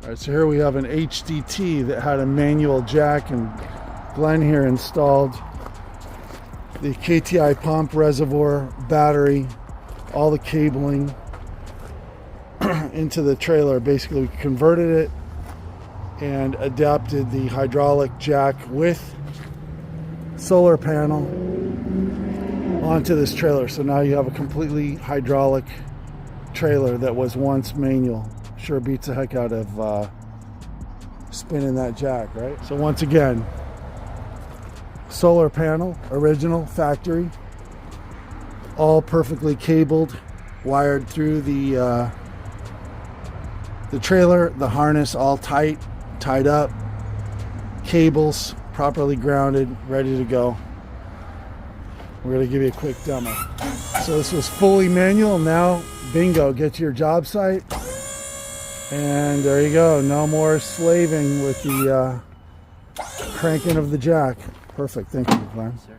All right, so here we have an HDT that had a manual jack, and Glenn here installed the KTI pump, reservoir, battery, all the cabling into the trailer. Basically, we converted it and adapted the hydraulic jack with solar panel onto this trailer. So now you have a completely hydraulic trailer that was once manual. Sure beats the heck out of spinning that jack, right? So once again, solar panel, original factory, all perfectly cabled, wired through the trailer, the harness all tied up, cables properly grounded, ready to go. We're going to give you a quick demo. So this was fully manual. Now, bingo, get to your job site. And there you go. No more slaving with the cranking of the jack. Perfect. Thank you, Glenn. Sir.